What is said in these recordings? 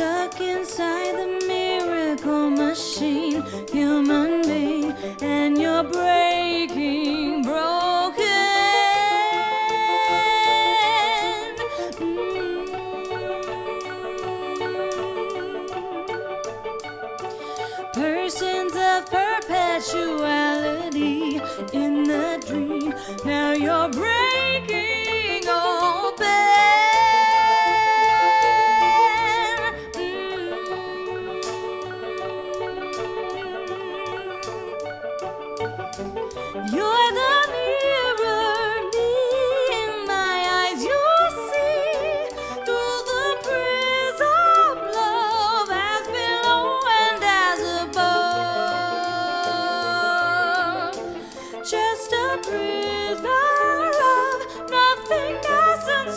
stuck inside the miracle machine, human being, and you're breaking, broken. Persons of perpetuality in the dream, now you're breaking open. You're the mirror, me in my eyes you see, through the prism love as below and as above. Just a prisoner of nothingness and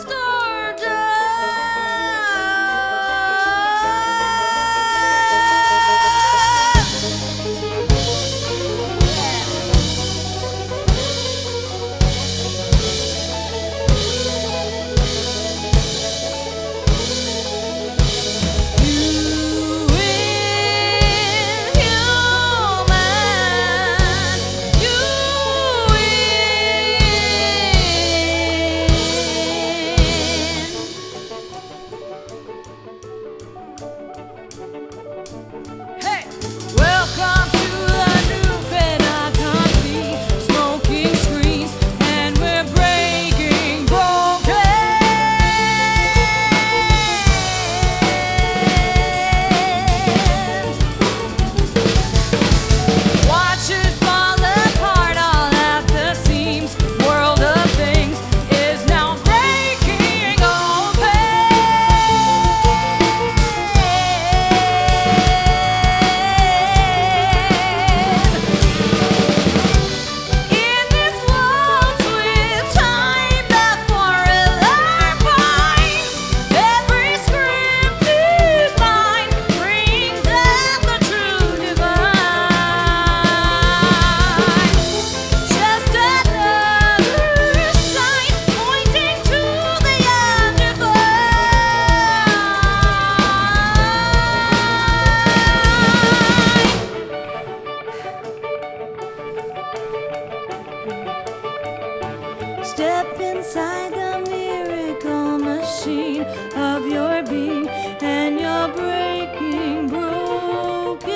step inside the miracle machine of your being, and you're breaking, broken.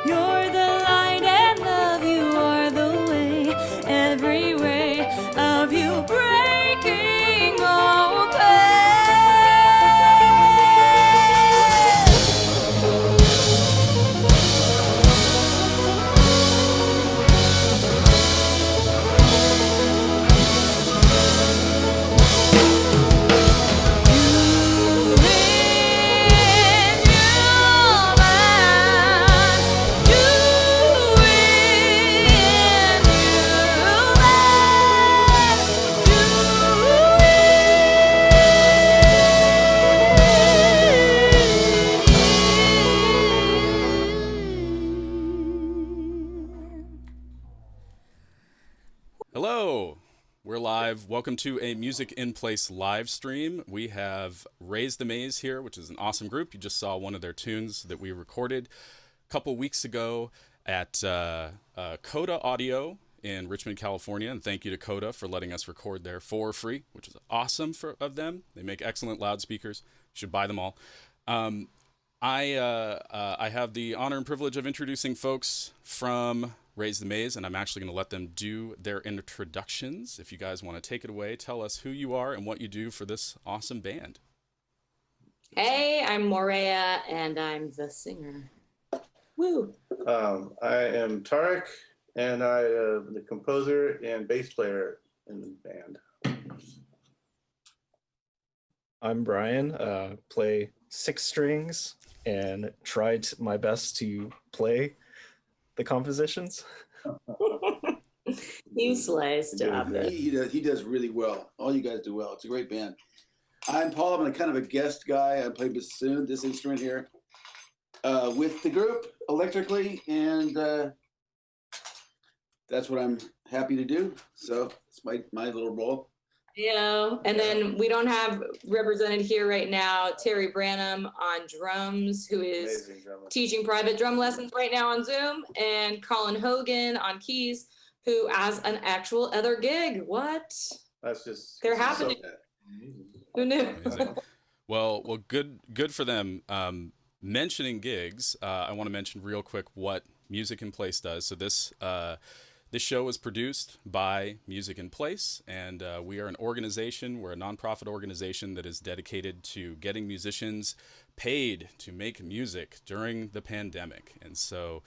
You're the light and love, you are the way, every way of you breaking open. Hello, we're live. Welcome to a Music in Place live stream. We have Raze The Maze here, which is an awesome group. You just saw one of their tunes that we recorded a couple weeks ago at Coda Audio in Richmond, California. And thank you to Coda for letting us record there for free, which is awesome of them. They make excellent loudspeakers. You should buy them all. I have the honor and privilege of introducing folks from Raze The Maze, and I'm actually going to let them do their introductions. If you guys want to take it away, tell us who you are and what you do for this awesome band. Hey, I'm Moorea, and I'm the singer. Woo! I am Tarik, and I am the composer and bass player in the band. I'm Brian, play 6 strings and tried my best to play the compositions. You slay, stop it. He does really well. All you guys do well. It's a great band. I'm Paul. I'm kind of a guest guy. I play bassoon, this instrument here, with the group electrically, and that's what I'm happy to do. So it's my little role. Yeah, and then we don't have represented here right now Terry Branham on drums, who is Amazing drummer. teaching private drum lessons right now on Zoom, and Colin Hogan on keys, who has an actual other gig. What? That's just They're so- happening. Who knew? Amazing. Well, good for them. Mentioning gigs, I want to mention real quick what Music in Place does. So this show is produced by Music in Place, and we are an organization. We're a nonprofit organization that is dedicated to getting musicians paid to make music during the pandemic. And so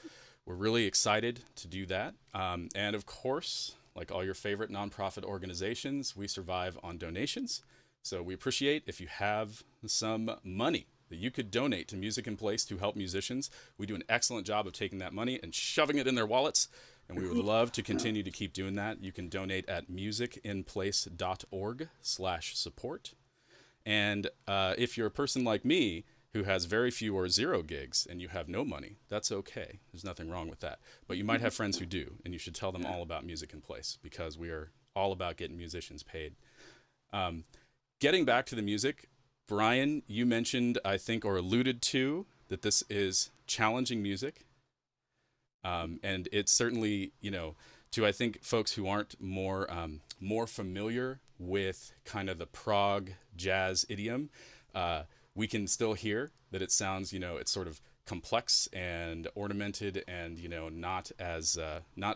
we're really excited to do that. And of course, like all your favorite nonprofit organizations, we survive on donations. So we appreciate if you have some money that you could donate to Music in Place to help musicians. We do an excellent job of taking that money and shoving it in their wallets, and we would love to continue to keep doing that. You can donate at musicinplace.org/support. And if you're a person like me who has very few or zero gigs and you have no money, that's okay. There's nothing wrong with that. But you might have friends who do, and you should tell them all about Music in Place, because we are all about getting musicians paid. Getting back to the music, Brian, you mentioned, I think, or alluded to, that this is challenging music. And it's certainly, to, I think, folks who aren't more familiar with kind of the prog jazz idiom, we can still hear that it sounds, it's sort of complex and ornamented and, not as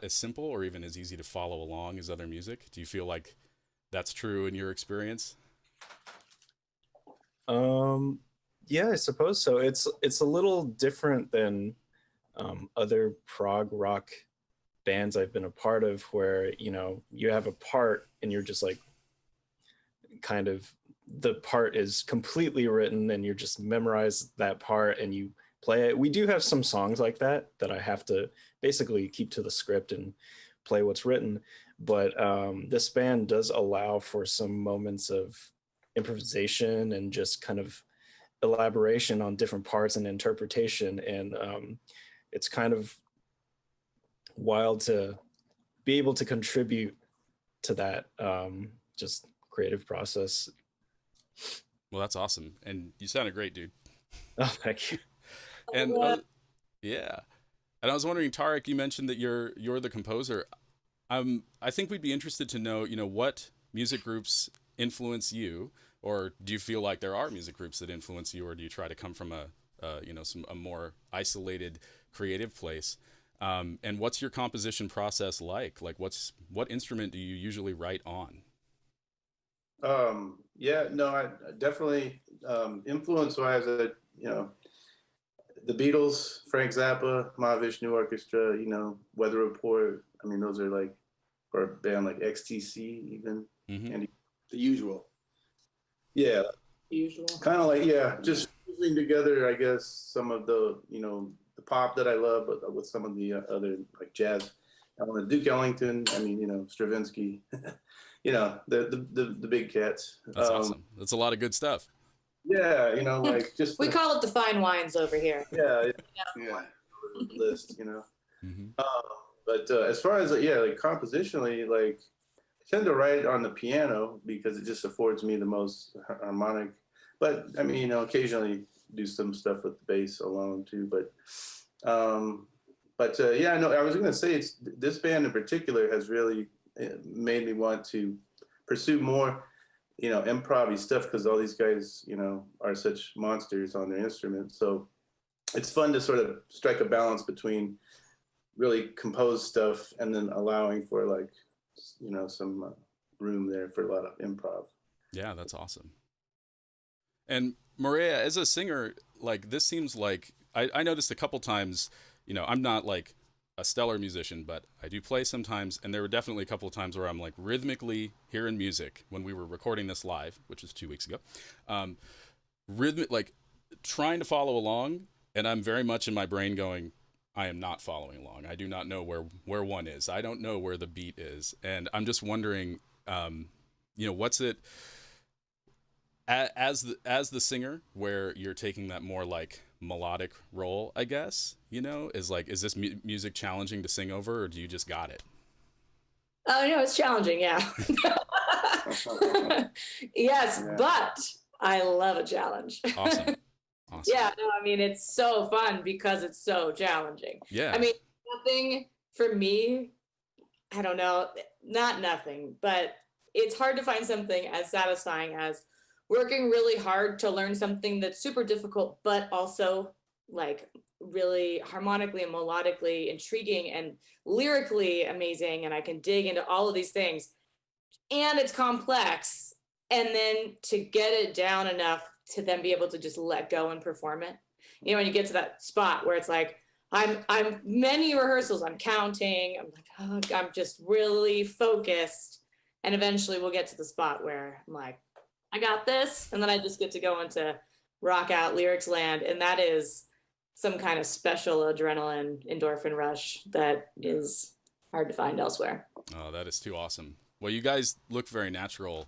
simple or even as easy to follow along as other music. Do you feel like that's true in your experience? Yeah, I suppose so. It's a little different than other prog rock bands I've been a part of, where you have a part and you're just like, kind of, the part is completely written and you just memorize that part and you play it. We do have some songs like that I have to basically keep to the script and play what's written, but this band does allow for some moments of improvisation and just kind of elaboration on different parts and interpretation, and it's kind of wild to be able to contribute to that just creative process. Well, that's awesome, and you sounded great, dude. Oh, thank you. And yeah, and I was wondering, Tarik, you mentioned that you're the composer. I think we'd be interested to know, what music groups influence you, or do you feel like there are music groups that influence you, or do you try to come from a more isolated creative place? And what's your composition process like? Like, what instrument do you usually write on? Yeah, no, I definitely influence wise, the Beatles, Frank Zappa, Mahavishnu Orchestra, Weather Report. I mean, those are like, or a band like XTC even. Mm-hmm. And The usual. yeah, Usual. kind of like, just fusing together, I guess, some of the, the pop that I love, but with some of the other like jazz. Duke Ellington, Stravinsky, the big cats. That's awesome. That's a lot of good stuff. Yeah, like just We call it the fine wines over here. yeah, Yeah. list, Mm-hmm. But as far as like compositionally, like I tend to write on the piano because it just affords me the most harmonic. But I mean, occasionally do some stuff with the bass alone too. But yeah, no, I was gonna say this band in particular has really made me want to pursue more, improv-y stuff, because all these guys, are such monsters on their instruments. So it's fun to sort of strike a balance between really composed stuff and then allowing for like, some room there for a lot of improv. Yeah, that's awesome. And Moorea, as a singer, like, this seems like I noticed a couple times, I'm not like a stellar musician, but I do play sometimes, and there were definitely a couple of times where I'm like rhythmically hearing music when we were recording this live, which was 2 weeks ago, like trying to follow along, and I'm very much in my brain going, I am not following along. I do not know where one is. I don't know where the beat is, and I'm just wondering, what's it as the singer, where you're taking that more like melodic role, I guess, is this music challenging to sing over, or do you just got it? Oh no, it's challenging. Yeah. Yes, Yeah. but I love a challenge. Awesome. Awesome. Yeah, no, I mean, it's so fun because it's so challenging. Yeah. I mean, nothing for me, I don't know, not nothing, but it's hard to find something as satisfying as working really hard to learn something that's super difficult, but also like really harmonically and melodically intriguing and lyrically amazing. And I can dig into all of these things and it's complex. And then to get it down enough to then be able to just let go and perform it. You know, when you get to that spot where it's like, I'm many rehearsals, I'm counting, I'm like, oh, I'm just really focused. And eventually we'll get to the spot where I'm like, I got this. And then I just get to go into rock out lyrics land. And that is some kind of special adrenaline endorphin rush that is hard to find elsewhere. Oh, that is too awesome. Well, you guys look very natural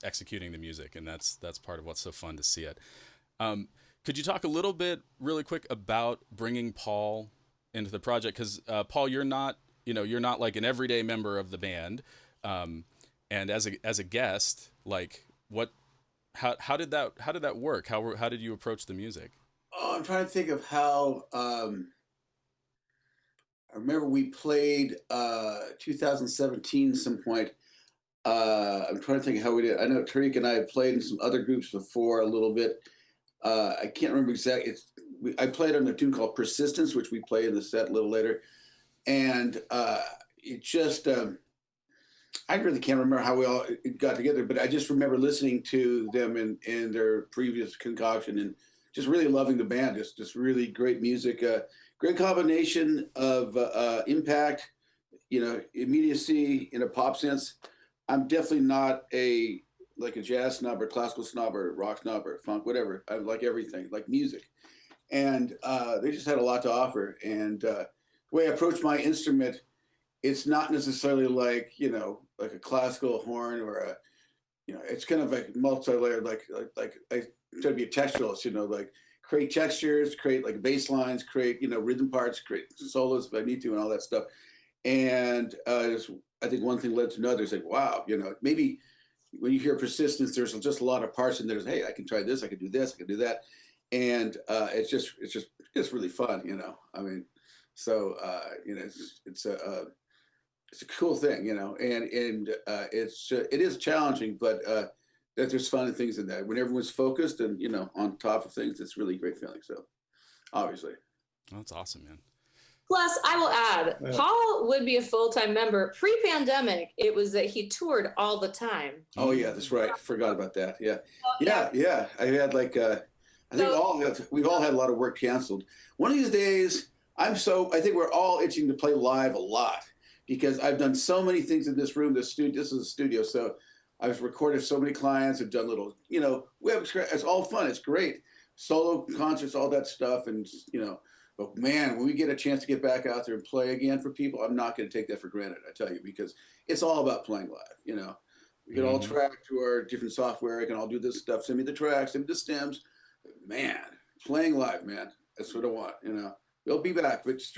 executing the music, and that's part of what's so fun to see it. Could you talk a little bit, really quick, about bringing Paul into the project? Because Paul, you're not like an everyday member of the band, and as a guest, like how did that work? How did you approach the music? Oh, I'm trying to think of how. I remember we played 2017 some point. I'm trying to think how we did. I know Tarik and I had played in some other groups before a little bit. I can't remember exactly. I played on a tune called Persistence, which we play in the set a little later. And it just, I really can't remember how we all got together, but I just remember listening to them in their previous concoction and just really loving the band. Just really great music. Great combination of impact, immediacy in a pop sense. I'm definitely not a jazz snob or classical snob or rock snob or funk, whatever. I like everything, like music. And they just had a lot to offer. And the way I approach my instrument, it's not necessarily like a classical horn or it's kind of like multi-layered, like I try to be a texturalist, like create textures, create like bass lines, create, rhythm parts, create solos if I need to and all that stuff. And I think one thing led to another. It's like, wow, maybe when you hear Persistence, there's just a lot of parts in there. Hey, I can try this, I can do this, I can do that. And it's just really fun, I mean, so, it's a cool thing, and it is challenging, but that there's fun things in that. When everyone's focused and, on top of things, it's really a great feeling. So obviously. That's awesome, man. Plus, I will add, Yeah. Paul would be a full-time member. Pre-pandemic, it was that he toured all the time. Oh yeah, that's right. Forgot about that. Yeah. Yeah. I had I think we've all had a lot of work canceled. One of these days, I think we're all itching to play live a lot because I've done so many things in this room. This is a studio, so I've recorded so many clients. I've done little, it's all fun. It's great. Solo concerts, all that stuff. And, but man, when we get a chance to get back out there and play again for people, I'm not going to take that for granted, I tell you, because it's all about playing live, We can all track to our different software. I can all do this stuff. Send me the tracks, send me the stems. Man, playing live, man. That's what I want, We'll be back, but just,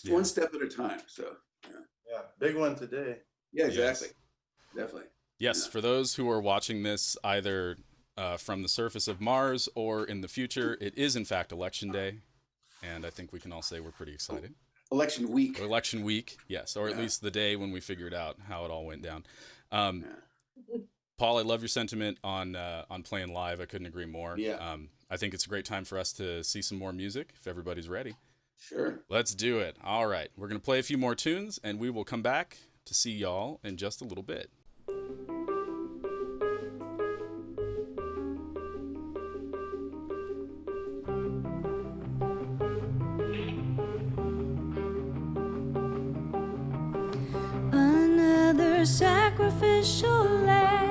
one step at a time. So, Yeah, big one today. Yeah, exactly. Yes. Definitely. Yes, for those who are watching this either from the surface of Mars or in the future, it is in fact Election Day, and I think we can all say we're pretty excited. Election week. Election week, yes, or at least the day when we figured out how it all went down. Paul, I love your sentiment on playing live. I couldn't agree more. Yeah. I think it's a great time for us to see some more music if everybody's ready. Sure. Let's do it. All right, we're gonna play a few more tunes, and we will come back to see y'all in just a little bit. Another sacrificial lamb.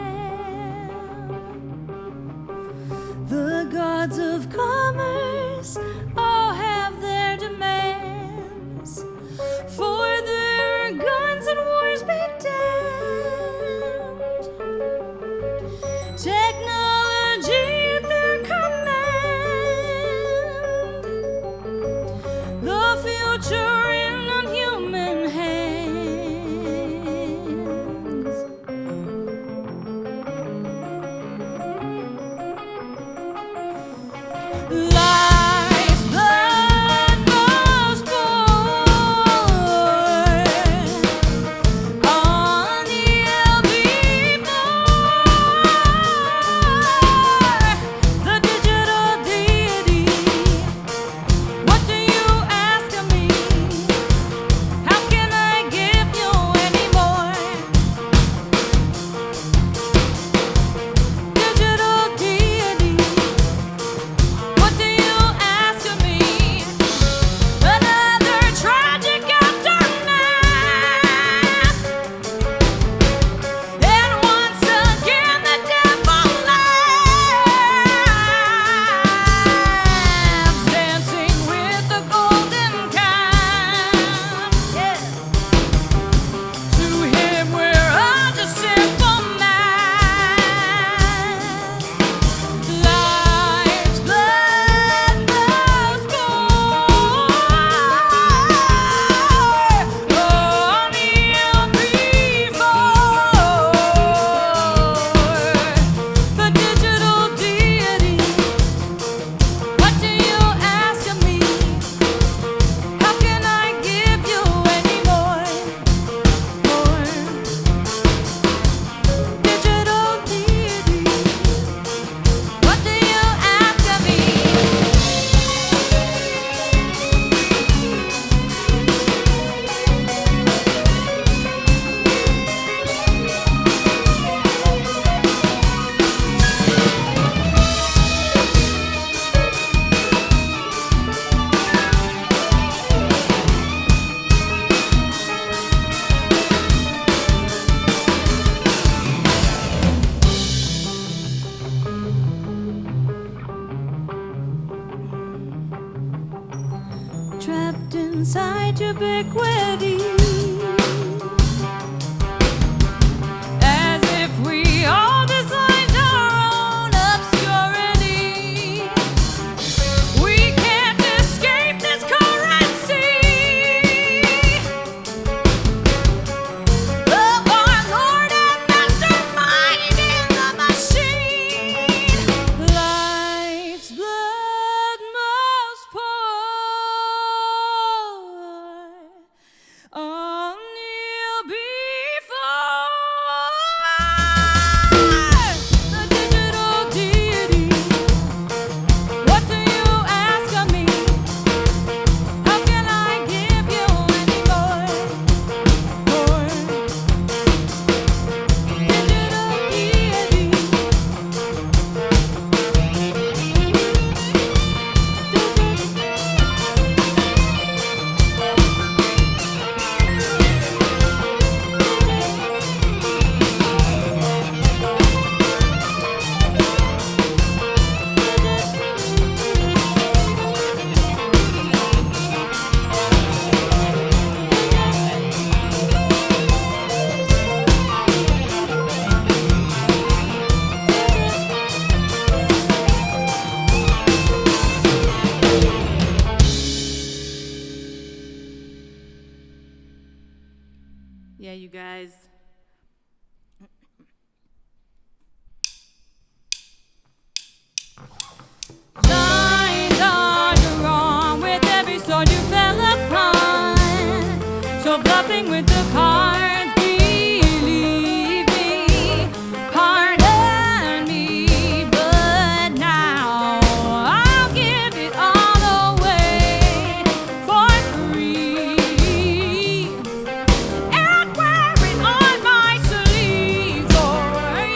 The gods of commerce all have their demands. For their guns and wars be damned. Technology at their command. The future in unhuman hands. inside ubiquity. As if we all designed our own obscurity. We can't escape this currency of our Lord and Mastermind in the machine. Life's blood must pour on kneel before the digital deity. What do you ask of me? How can I give you any more? Digital deity. Yeah, you guys. Signs are wrong with every sword you fell upon. So bluffing with the cards, believe me, pardon me, but now I'll give it all away for free. And wear it on my sleeve for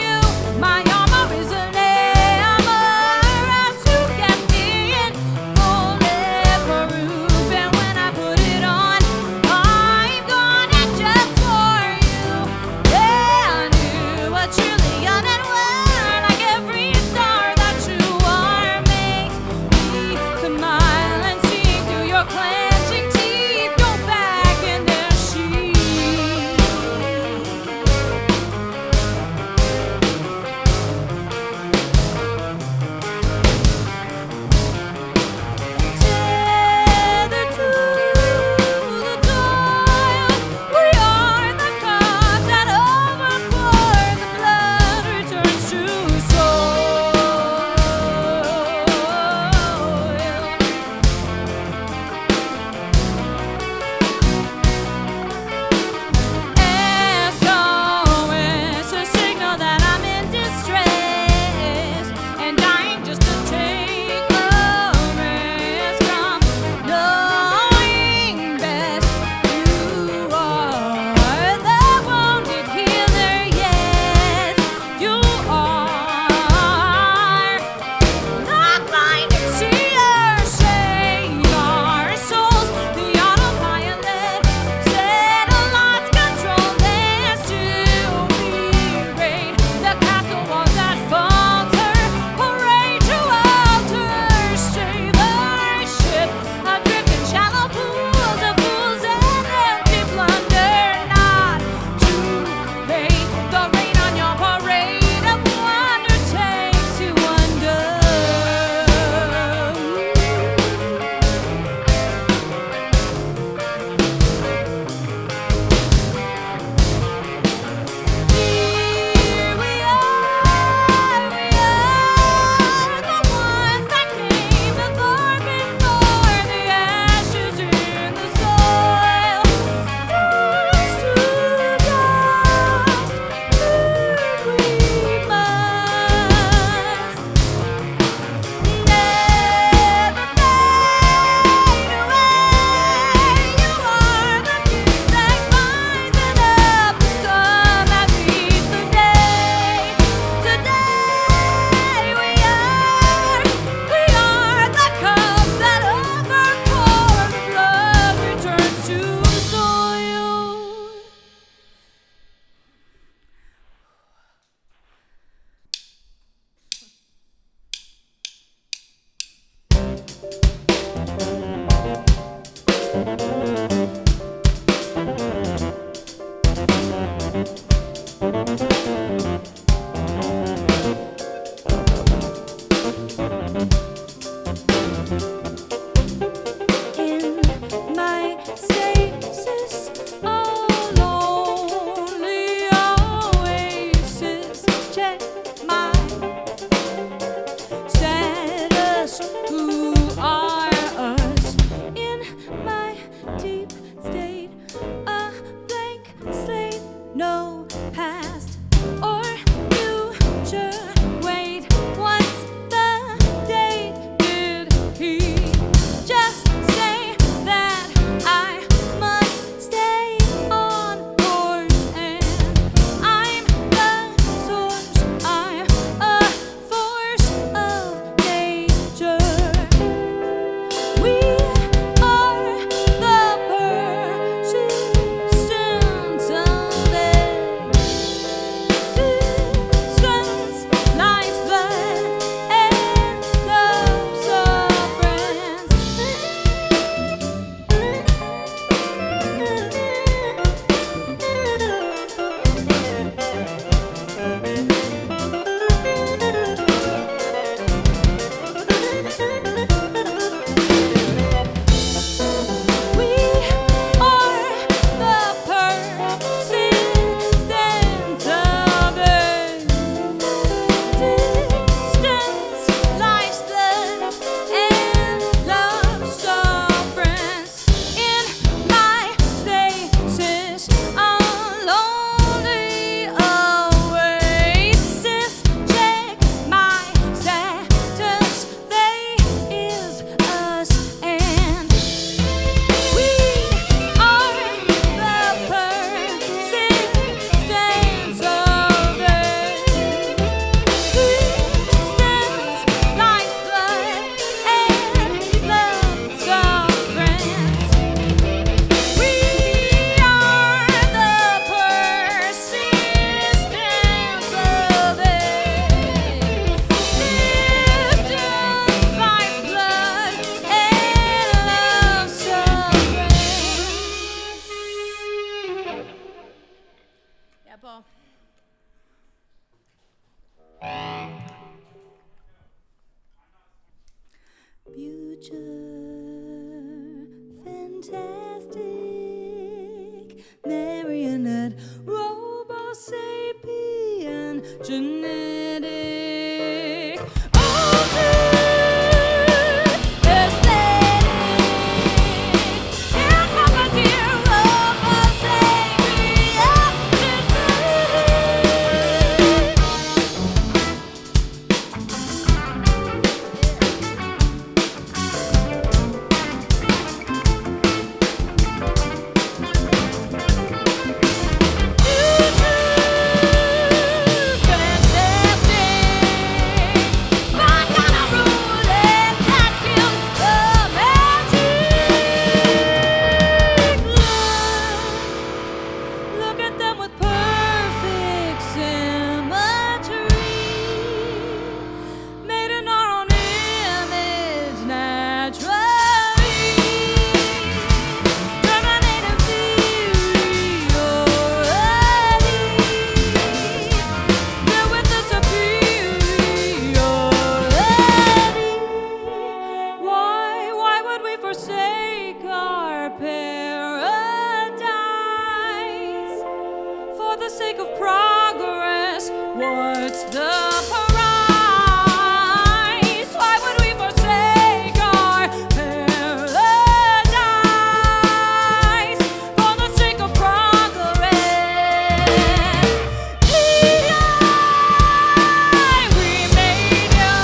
you. My armor is an armor, as you guessed it, bulletproof. And when I put it on, I'm gonna just for you. And you are truly unaware, like every star that you are, makes me smile and see through your clenching teeth. Go back in their sheath. Tethered to the toil, we are the cups that overflow. The blood returns to soil. SOS, a signal that I'm in distress and dying just to take a rest from knowing best. You are the wounded healer, yes, you are. The blinded seer, save our souls. The autopilot satellites control this to be raid. The castle walls that falter, parade to alter. Stay the ship adrift in shallow pools of fools and empty plunder. Not too late. The rain on your parade of wonder takes you under. Here we are the ones that came before the ashes in the soil. Dust to dust, fantastic marionette, robo-sapien, genetic, altered, aesthetic, and puppeteer, robo-sapien, look at them with perfect symmetry, made in our own image naturally, terminating superiority, there with the superiority. Why would we forsake our paradise for the sake of progress? What's the price? Why would we forsake our paradise for the sake of progress? We made you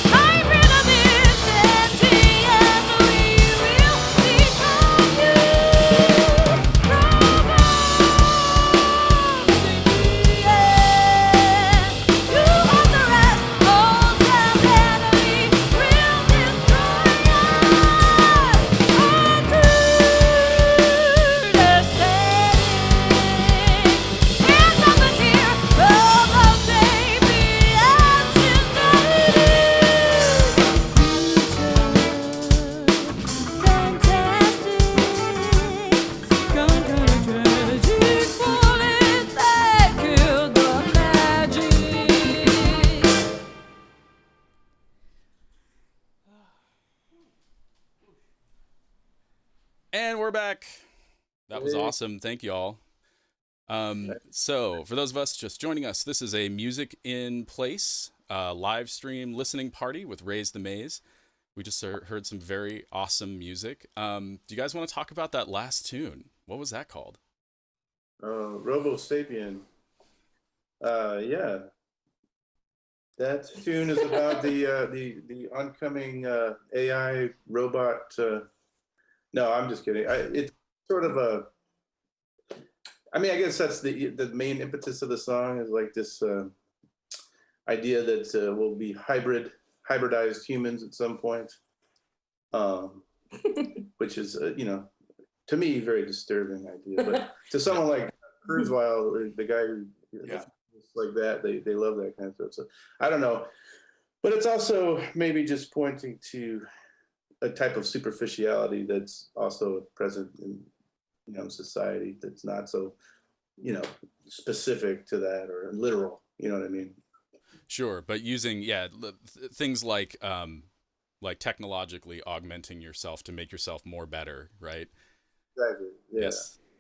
hybrid of this sentience. We will become you. You hold the rest, hold them, and we will destroy us. Altered aesthetic, and puppeteer, robo-sapien, synthetic, fantastic, tragic, bullet that killed the magic. And we're back. That was Hey. awesome. Thank you all. So for those of us just joining us, this is a Music in Place live stream listening party with Raze the Maze. We just heard some very awesome music. Do you guys want to talk about that last tune? What was that called? Robo Sapien. Yeah. That tune is about the oncoming AI robot. No, I'm just kidding. It's sort of a. I mean, I guess that's the main impetus of the song is like this idea that we'll be hybridized humans at some point, which is to me very disturbing idea. But to someone like Kurzweil, the guy who like that, they love that kind of stuff. So I don't know, but it's also maybe just pointing to a type of superficiality that's also present in society that's not so specific to that or literal. You know what I mean? Sure, but using things like technologically augmenting yourself to make yourself more better, right? Exactly. Yeah.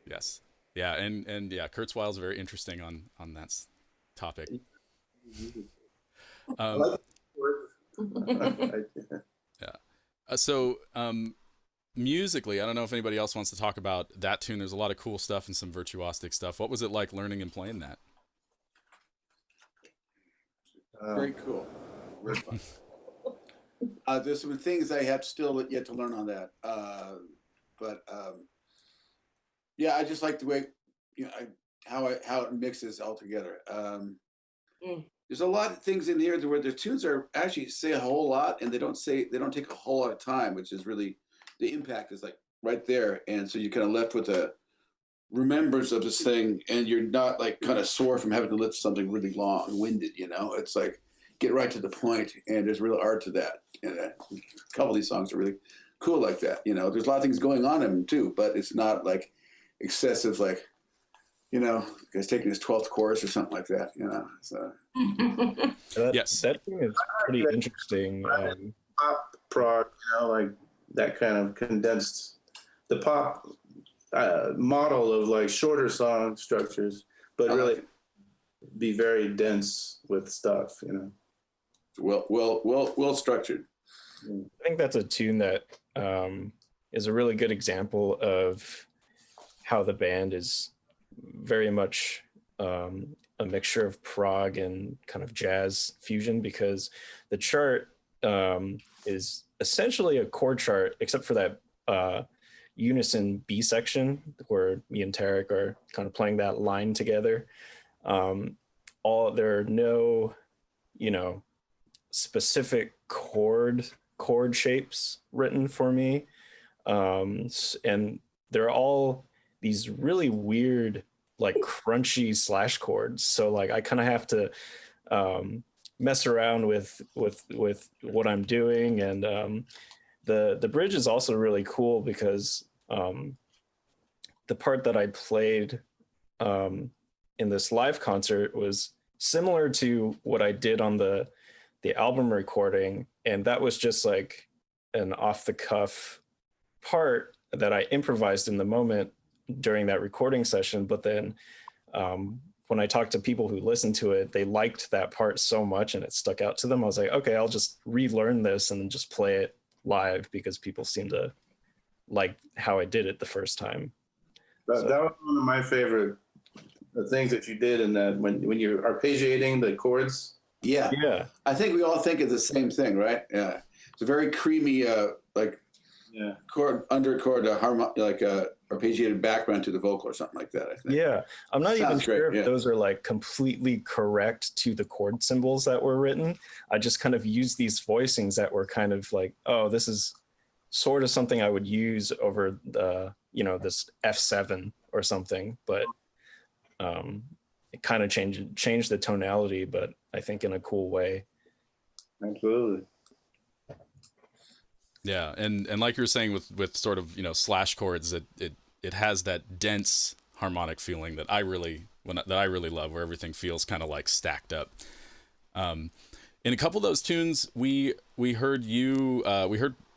Yes. Yeah, and Kurzweil's very interesting on that topic. I like it. So musically, I don't know if anybody else wants to talk about that tune. There's a lot of cool stuff and some virtuosic stuff. What was it like learning and playing that? Very cool. Very fun. There's some things I have still yet to learn on that. But I just like the way how it mixes all together. There's a lot of things in here where the tunes are actually say a whole lot, and they don't take a whole lot of time, which is really the impact is like right there, and so you're kind of left with a remembrance of this thing, and you're not like kind of sore from having to listen to something really long-winded. It's like get right to the point, and there's real art to that. And a couple of these songs are really cool like that. There's a lot of things going on in them too, but it's not like excessive, like guy's taking his 12th course or something like that. So. That thing is pretty interesting. Pop prog, like that kind of condensed the pop model of like shorter song structures, but really be very dense with stuff, you know. Well structured. I think that's a tune that is a really good example of how the band is very much a mixture of prog and kind of jazz fusion, because the chart is essentially a chord chart, except for that unison B section where me and Tarik are kind of playing that line together. There are no, specific chord shapes written for me, and they're all these really weird, like crunchy slash chords. So like I kind of have to mess around with what I'm doing, and the bridge is also really cool because the part that I played in this live concert was similar to what I did on the album recording, and that was just like an off the cuff part that I improvised in the moment during that recording session. But then when I talked to people who listened to it, they liked that part so much and it stuck out to them. I was like, okay, I'll just relearn this and just play it live because people seem to like how I did it the first time. That was one of my favorite things that you did, in that when you're arpeggiating the chords. Yeah. I think we all think of the same thing, right? Yeah. It's a very creamy, chord, underchord, arpeggiated background to the vocal or something like that, I think. Yeah. I'm not even sure if those are like completely correct to the chord symbols that were written. I just kind of used these voicings that were kind of like, oh, this is sort of something I would use over the, this F7 or something, but it kind of changed the tonality, but I think in a cool way. Absolutely. Yeah, and like you were saying with sort of slash chords, that it has that dense harmonic feeling that I really love, where everything feels kind of like stacked up. In a couple of those tunes, we heard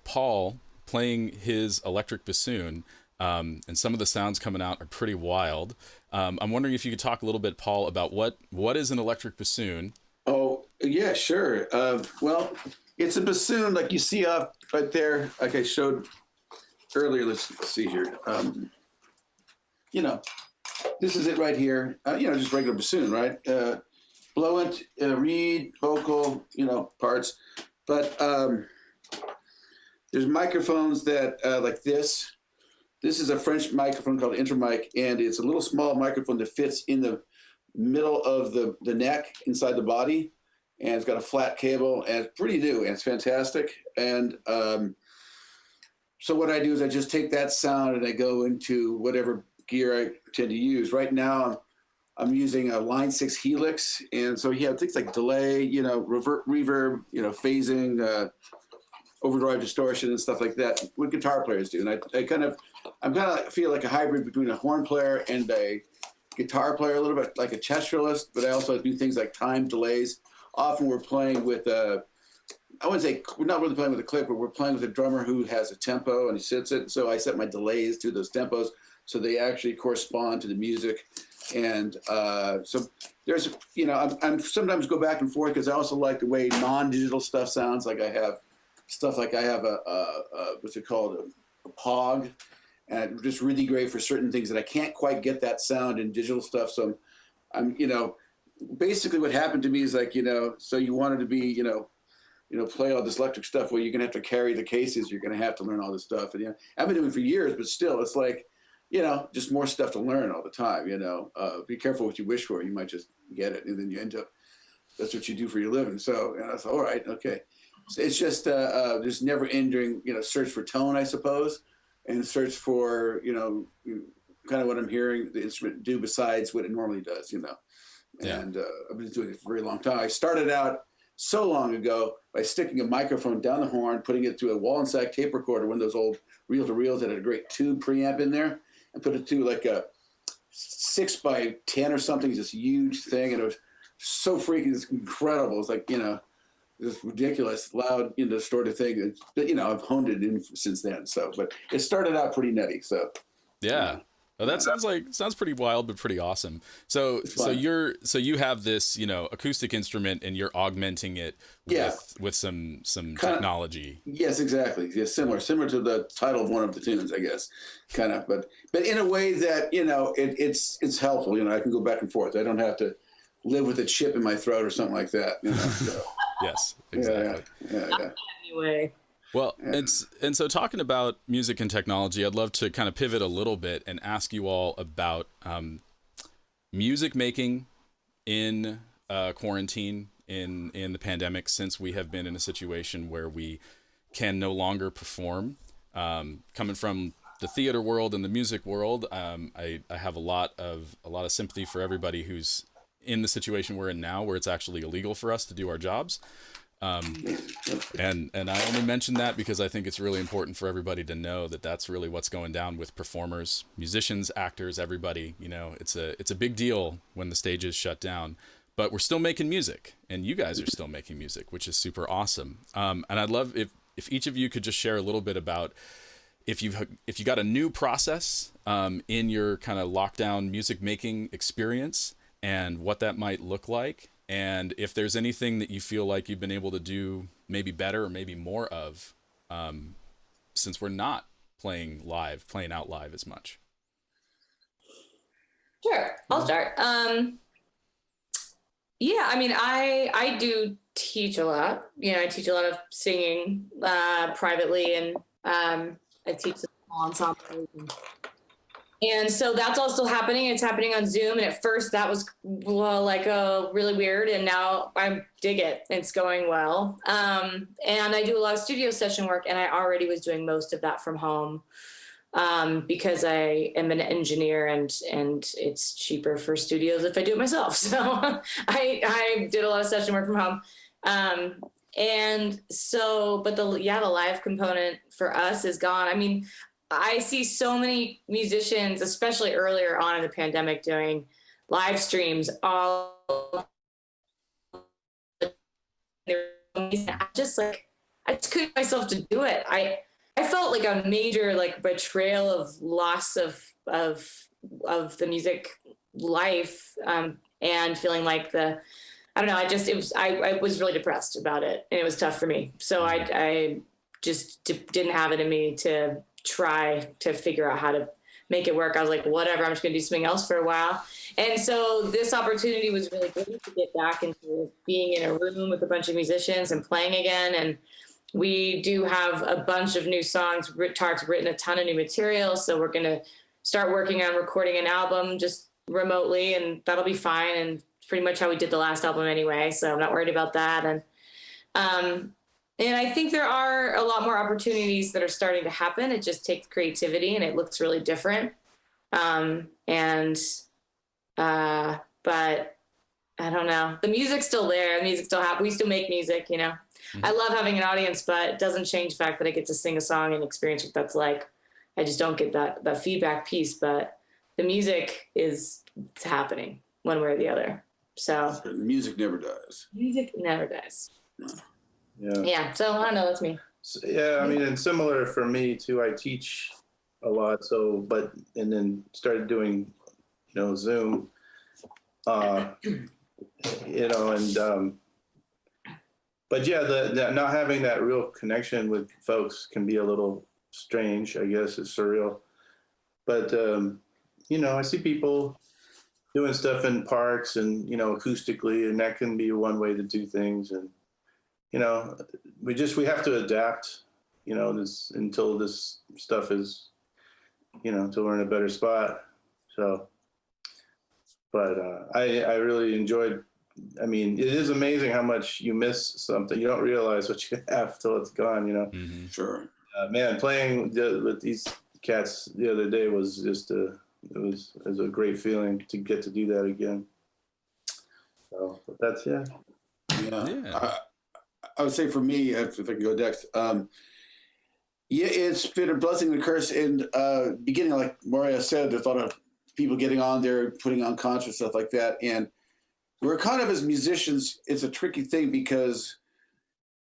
Paul playing his electric bassoon, and some of the sounds coming out are pretty wild. I'm wondering if you could talk a little bit, Paul, about what is an electric bassoon. Oh yeah, sure. Well, it's a bassoon like you see up right there, like I showed earlier. Let's see here. This is it right here. Just regular bassoon, right? Blowant, reed, vocal, parts. But there's microphones that like this. This is a French microphone called Intermic, and it's a little small microphone that fits in the middle of the neck inside the body, and it's got a flat cable, and it's pretty new, and it's fantastic. And so what I do is I just take that sound and I go into whatever gear I tend to use. Right now, I'm using a Line 6 Helix, and so you have things like delay, reverb, phasing, overdrive distortion and stuff like that, what guitar players do. And I kind of feel like a hybrid between a horn player and a guitar player, a little bit like a chesterist, but I also do things like time delays. Often we're playing with I wouldn't say, we're not really playing with a click, but we're playing with a drummer who has a tempo and he sits it. So I set my delays to those tempos so they actually correspond to the music. And so there's, I'm sometimes go back and forth because I also like the way non-digital stuff sounds. Like I have a what's it called, a POG, and it's just really great for certain things that I can't quite get that sound in digital stuff. So I'm basically what happened to me is like, so you wanted to be, play all this electric stuff. Well, you're gonna have to carry the cases. You're gonna have to learn all this stuff. And I've been doing it for years, but still, it's like, just more stuff to learn all the time. Be careful what you wish for. You might just get it, and then you end up. That's what you do for your living. So I thought, all right, okay. So it's just there's never ending, search for tone, I suppose, and search for, kind of what I'm hearing the instrument do besides what it normally does, Yeah. And I've been doing it for a very long time. I started out so long ago by sticking a microphone down the horn, putting it to a wall and sack tape recorder, one of those old reel-to-reels that had a great tube preamp in there, and put it to like a 6x10 or something, this huge thing, and it was so freaking, it's incredible. It's like, this ridiculous, loud, distorted thing. But I've honed it in since then. So, but it started out pretty nutty. So, Yeah. Oh, that sounds pretty wild, but pretty awesome. So you have this, acoustic instrument, and you're augmenting it with some technology. Yes, exactly. Yeah, similar to the title of one of the tunes, I guess, kind of. But in a way that it's helpful. I can go back and forth. I don't have to live with a chip in my throat or something like that. So. Yes, exactly. Yeah. Anyway. Well, and so talking about music and technology, I'd love to kind of pivot a little bit and ask you all about music making in quarantine, in the pandemic, since we have been in a situation where we can no longer perform. Coming from the theater world and the music world, I have a lot of sympathy for everybody who's in the situation we're in now, where it's actually illegal for us to do our jobs. And I only mention that because I think it's really important for everybody to know that that's really what's going down with performers, musicians, actors, everybody. It's a big deal when the stage is shut down, but we're still making music, and you guys are still making music, which is super awesome. And I'd love if each of you could just share a little bit about if you got a new process in your kind of lockdown music making experience and what that might look like. And if there's anything that you feel like you've been able to do maybe better or maybe more of, since we're not playing out live as much. Sure, I'll start. Yeah, I mean, I do teach a lot. I teach a lot of singing privately, and I teach small ensembles. And so that's all still happening. It's happening on Zoom. And at first that was really weird. And now I dig it. It's going well. And I do a lot of studio session work, and I already was doing most of that from home because I am an engineer, and it's cheaper for studios if I do it myself. So I did a lot of session work from home. And so, but the live component for us is gone. I mean, I see so many musicians, especially earlier on in the pandemic, doing live streams. I just couldn't get myself to do it. I felt like a major betrayal of loss of the music life, and feeling like I was really depressed about it, and it was tough for me. So I just didn't have it in me to try to figure out how to make it work. I was like, whatever, I'm just gonna do something else for a while. And so this opportunity was really good to get back into being in a room with a bunch of musicians and playing again. And we do have a bunch of new songs. Tarik's written a ton of new material, so we're gonna start working on recording an album just remotely, and that'll be fine. And pretty much how we did the last album anyway, so I'm not worried about that. And I think there are a lot more opportunities that are starting to happen. It just takes creativity, and it looks really different. But I don't know. The music's still there. The music's still happens. We still make music, Mm-hmm. I love having an audience, but it doesn't change the fact that I get to sing a song and experience what that's like. I just don't get that feedback piece, but the music is happening one way or the other. So the music never dies. Music never dies. No. Yeah. So I don't know. That's me. Yeah. I mean, and similar for me too, I teach a lot. And then started doing, Zoom, but yeah, the not having that real connection with folks can be a little strange, I guess. It's surreal. But, I see people doing stuff in parks and, acoustically, and that can be one way to do things. And, we have to adapt, until this stuff is, until we're in a better spot. So, but I really enjoyed, it is amazing how much you miss something. You don't realize what you have till it's gone, Mm-hmm. Sure. Man, playing with these cats the other day was just it was a great feeling to get to do that again. So, but that's, yeah. I would say for me, if I can go next, it's been a blessing and a curse. In beginning, like Moorea said, there's a lot of people getting on there, putting on concerts, stuff like that. And we're kind of, as musicians, it's a tricky thing because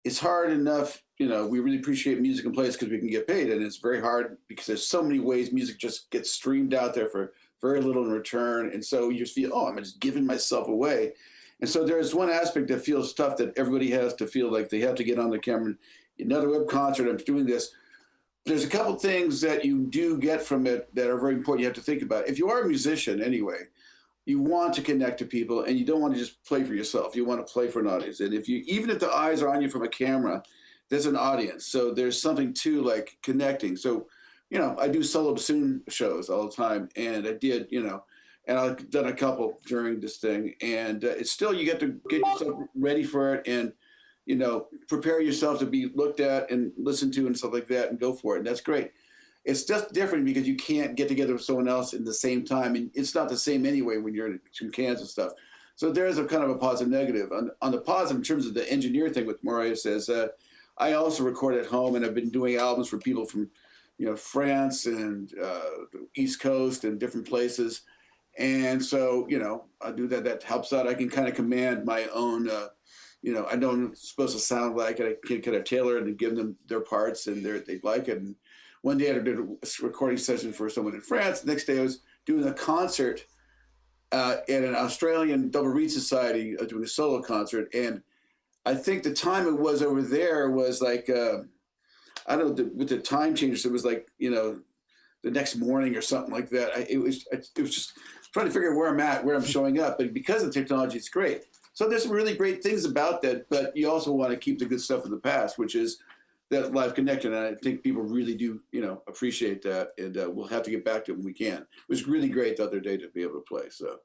it's hard enough, you know, we really appreciate music and plays because we can get paid, and it's very hard because there's so many ways music just gets streamed out there for very little in return. And so you just feel, oh, I'm just giving myself away. And so there's one aspect that feels tough that everybody has to feel like they have to get on the camera. Another web concert, I'm doing this. There's a couple things that you do get from it that are very important you have to think about. If you are a musician anyway, you want to connect to people, and you don't want to just play for yourself. You want to play for an audience. And if you, even if the eyes are on you from a camera, there's an audience. So there's something to like connecting. So, you know, I do solo bassoon shows all the time, and I did, you know, and I've done a couple during this thing. And it's still, you get to get yourself ready for it, and, you know, prepare yourself to be looked at and listened to and stuff like that, and go for it. And that's great. It's just different because you can't get together with someone else in the same time. And it's not the same anyway when you're in cans and stuff. So there's a kind of a positive negative. On the positive, in terms of the engineer thing, what Moorea says, I also record at home, and I've been doing albums for people from, you know, France and the East Coast and different places. And so, you know, I do that. That helps out. I can kind of command my own, you know, I know I'm supposed to sound like it. I can kind of tailor it and give them their parts, and they like it. And one day I did a recording session for someone in France. The next day I was doing a concert at an Australian double reed society, doing a solo concert. And I think the time it was over there was like, I don't know, with the time changes, it was like, you know, the next morning or something like that. It was just trying to figure out where I'm at, where I'm showing up. But because of the technology, it's great. So there's some really great things about that, but you also want to keep the good stuff of the past, which is that live connection. And I think people really do, you know, appreciate that. And we'll have to get back to it when we can. It was really great the other day to be able to play. So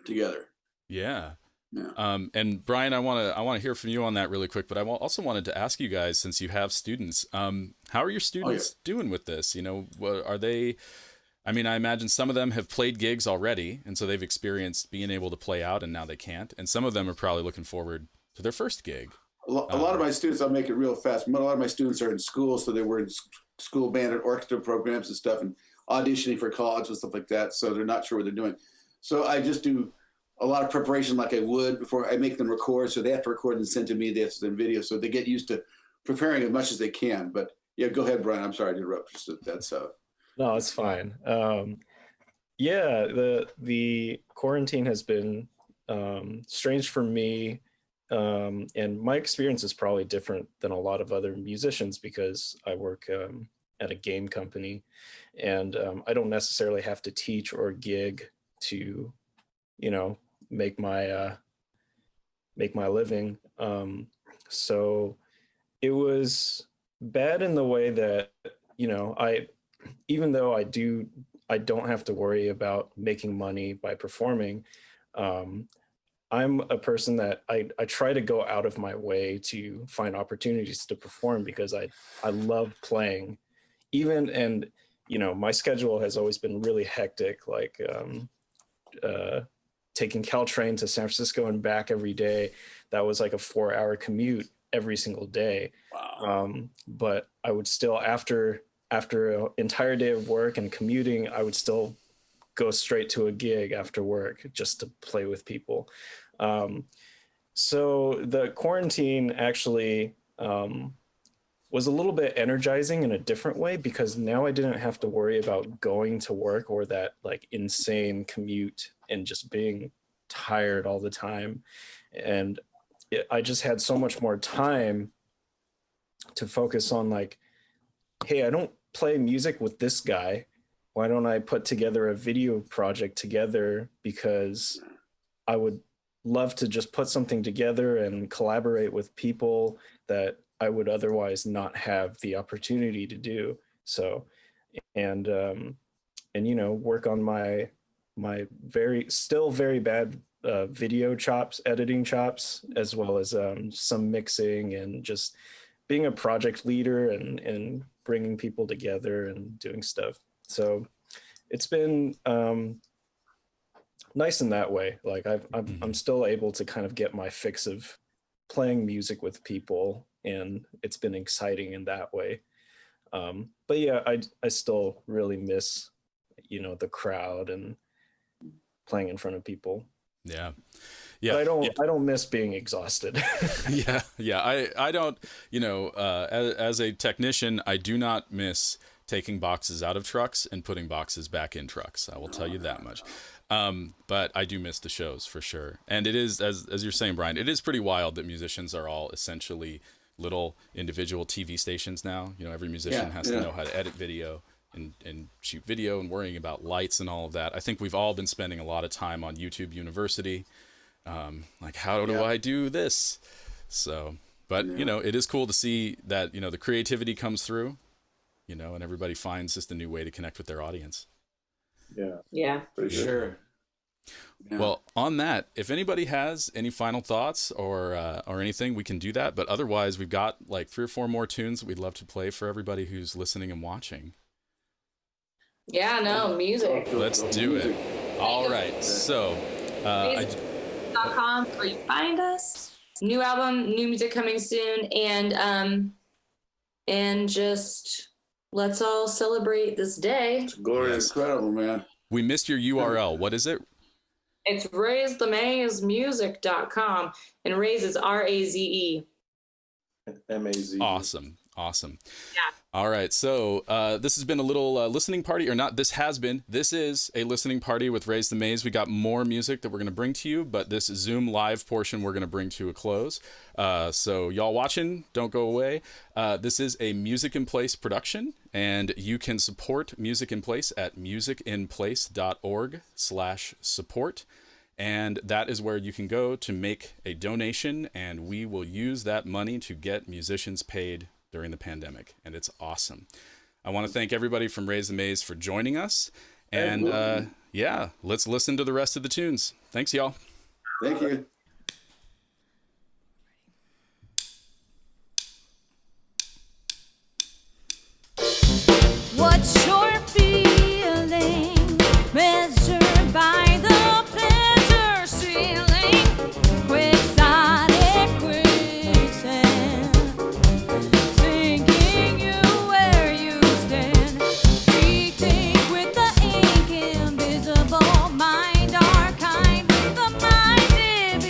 together. Yeah. Yeah. And Brian, I want to hear from you on that really quick, but I also wanted to ask you guys, since you have students, how are your students doing with this? You know, are they, I mean, I imagine some of them have played gigs already, and so they've experienced being able to play out, and now they can't. And some of them are probably looking forward to their first gig. A lot of my students, I'll make it real fast. A lot of my students are in school, so they were in school band and orchestra programs and stuff, and auditioning for college and stuff like that. So they're not sure what they're doing. So I just do a lot of preparation like I would before I make them record. So they have to record and send to me. They have to send video. So they get used to preparing as much as they can. But yeah, go ahead, Brian. I'm sorry to interrupt. That's No, it's fine. Yeah, the quarantine has been strange for me. And my experience is probably different than a lot of other musicians because I work at a game company, and I don't necessarily have to teach or gig to, you know, make my living. So it was bad in the way that, you know, even though I don't have to worry about making money by performing. I'm a person that I try to go out of my way to find opportunities to perform because I love playing. And you know, my schedule has always been really hectic, like taking Caltrain to San Francisco and back every day. That was like a 4-hour commute every single day. wow. But I would still, after an entire day of work and commuting, I would still go straight to a gig after work just to play with people. So the quarantine actually was a little bit energizing in a different way because now I didn't have to worry about going to work or that like insane commute and just being tired all the time. And I just had so much more time to focus on like, hey, I don't play music with this guy. Why don't I put together a video project together? Because I would love to just put something together and collaborate with people that I would otherwise not have the opportunity to do. So, and you know, work on my still very bad video chops, editing chops, as well as some mixing and just being a project leader and bringing people together and doing stuff. So it's been nice in that way. Like I'm still able to kind of get my fix of playing music with people, and it's been exciting in that way. But yeah, I still really miss, you know, the crowd and playing in front of people. Yeah. Yeah, But I don't miss being exhausted. yeah. I don't, as a technician, I do not miss taking boxes out of trucks and putting boxes back in trucks. I will tell you that much. But I do miss the shows for sure. And it is, as you're saying, Brian, it is pretty wild that musicians are all essentially little individual TV stations now. Every musician has to know how to edit video and shoot video and worrying about lights and all of that. I think we've all been spending a lot of time on YouTube University. Like, how do I do this? So, but it is cool to see that, the creativity comes through, and everybody finds just a new way to connect with their audience. Yeah. For Sure. Yeah. Well, on that, if anybody has any final thoughts or anything, we can do that. But otherwise, we've got like 3 or 4 more tunes that we'd love to play for everybody who's listening and watching. Yeah, no, music. Let's do it. All right. So, .com where you find us. New album, new music coming soon, and just let's all celebrate this day. It's glorious. Incredible, man. we missed your URL. What is it? It's RazeTheMazemusic.com, and Raze is RAZE. M-A-Z. Awesome. Yeah. All right. So this has been a little listening party, or not. This is a listening party with Raze the Maze. We got more music that we're going to bring to you, but this Zoom live portion we're going to bring to a close. So y'all watching, don't go away. This is a Music in Place production, and you can support Music in Place at musicinplace.org/support. And that is where you can go to make a donation, and we will use that money to get musicians paid during the pandemic. And it's awesome. I want to thank everybody from Raze the Maze for joining us. And let's listen to the rest of the tunes. Thanks, y'all. Thank you. What's your feeling measured by the pleasure ceiling? Quixotic quicksand, sinking you where you stand. Rethink with the ink invisible, mind archive with the mind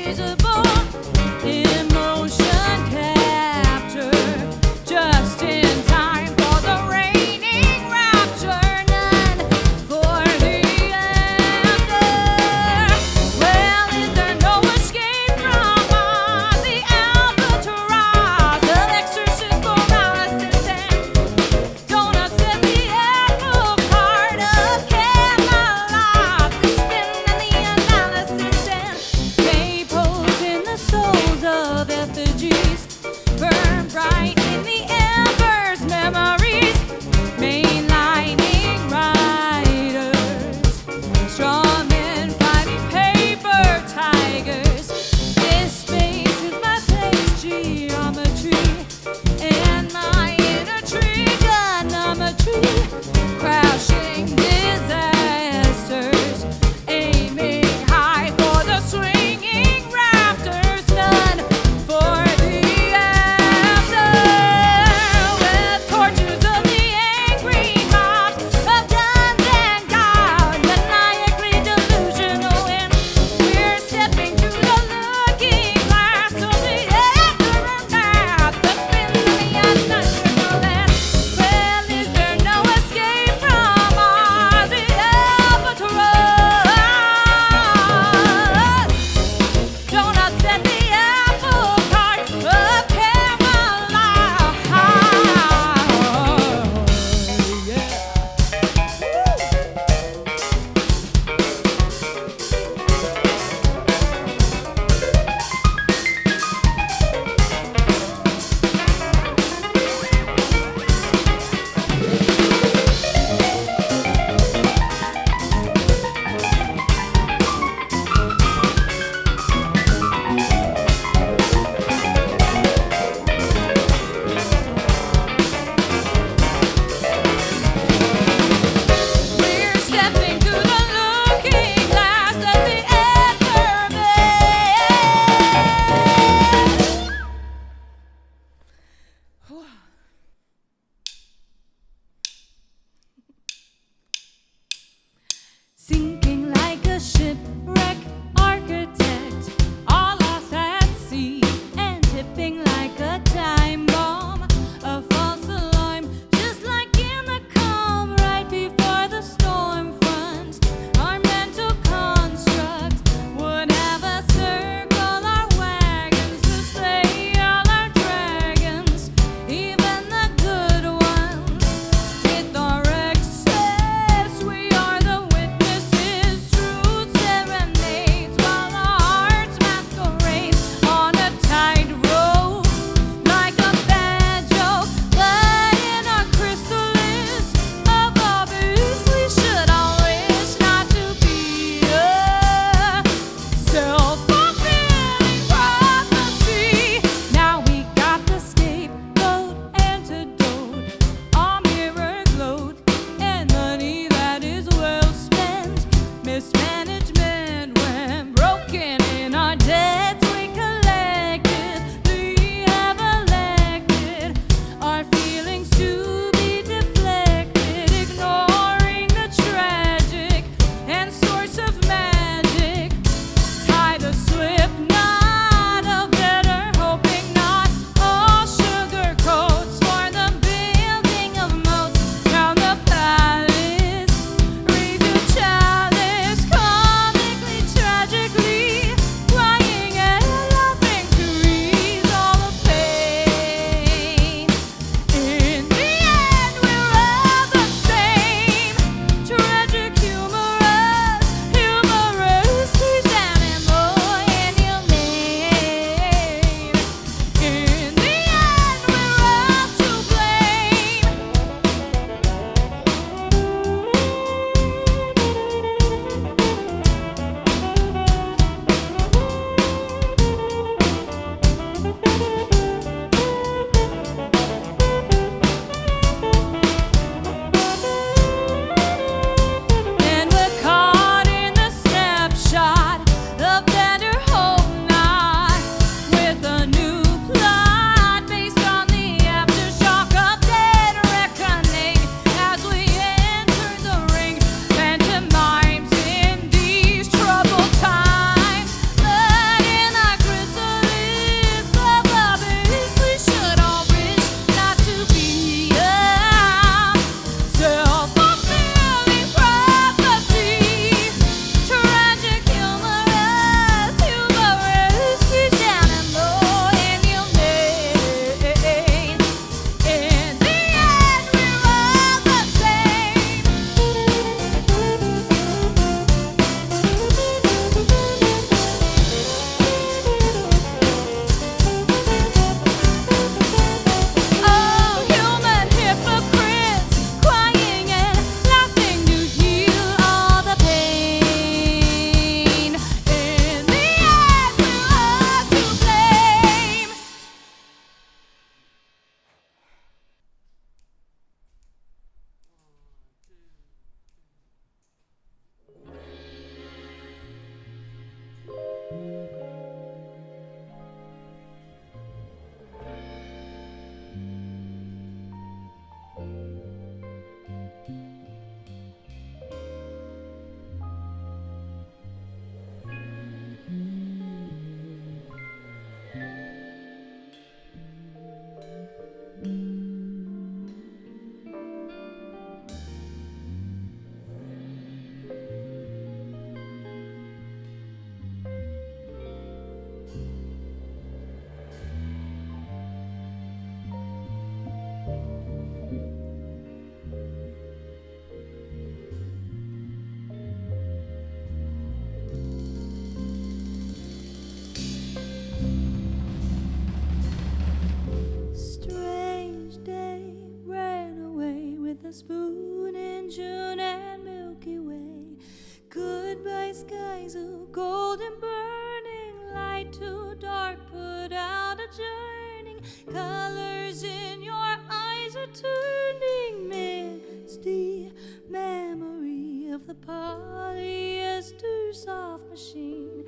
sojourning. Colors in your eyes are turning misty. Memory of the polyester soft machine.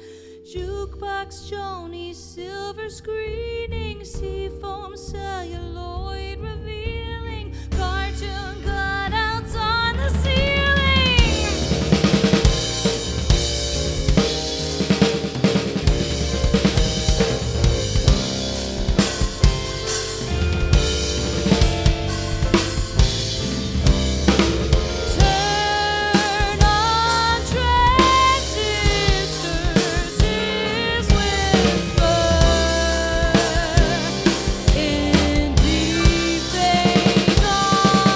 Jukebox Joni, silver screening, seafoam celluloid revealing, cartoon cutouts on the ceiling. Turn on transistors, his whisper in deep days on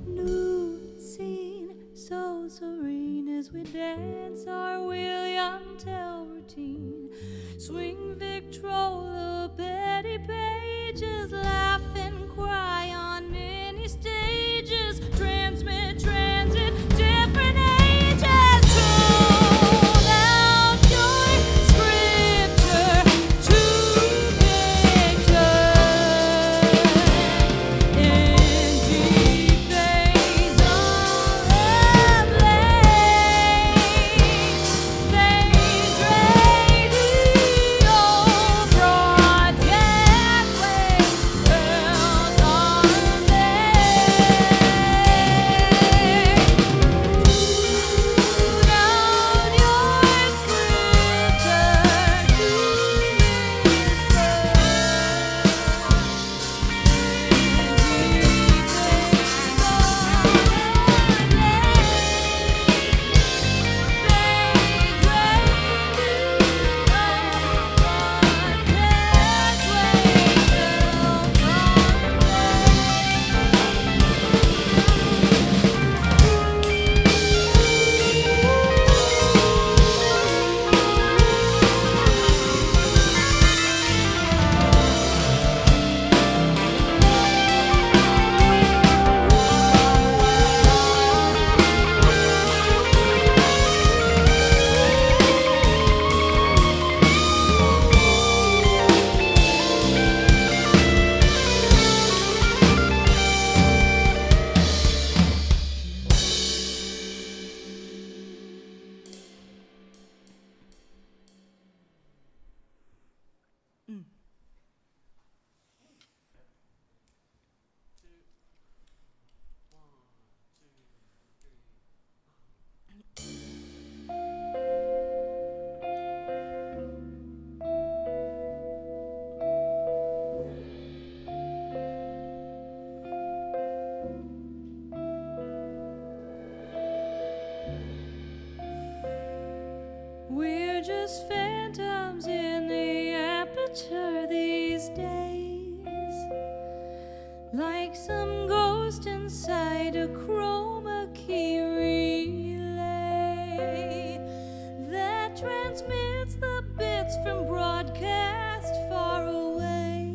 new scene, so serene as we dance our William Tell routine. Swing Victrola, Betty Pages, laugh and cry on many stages. Transmit, transit, different ages. Tune out your scripture to picture in deep days on the blaze. Space radio broadcast waves, girls on We're just phantoms in the aperture these days, like some ghost inside a chroma key relay that transmits the bits from broadcast far away.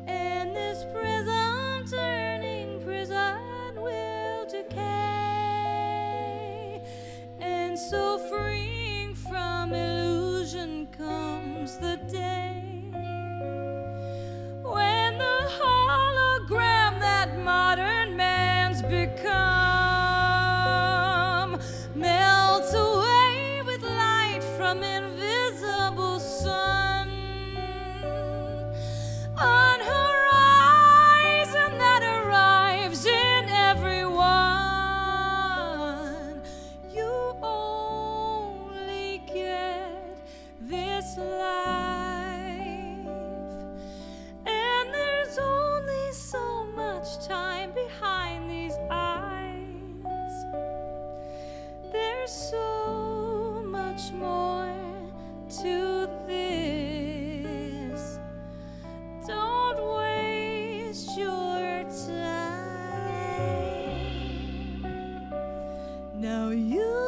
And this prism turning prison will decay. And so freeing from illusion comes the day when the hologram that modern man's become melts away with light from invisible sun. On horizon that arrives in everyone, you only get this life. And there's only so much time behind these eyes. There's so much more to this. Don't waste your time. Now you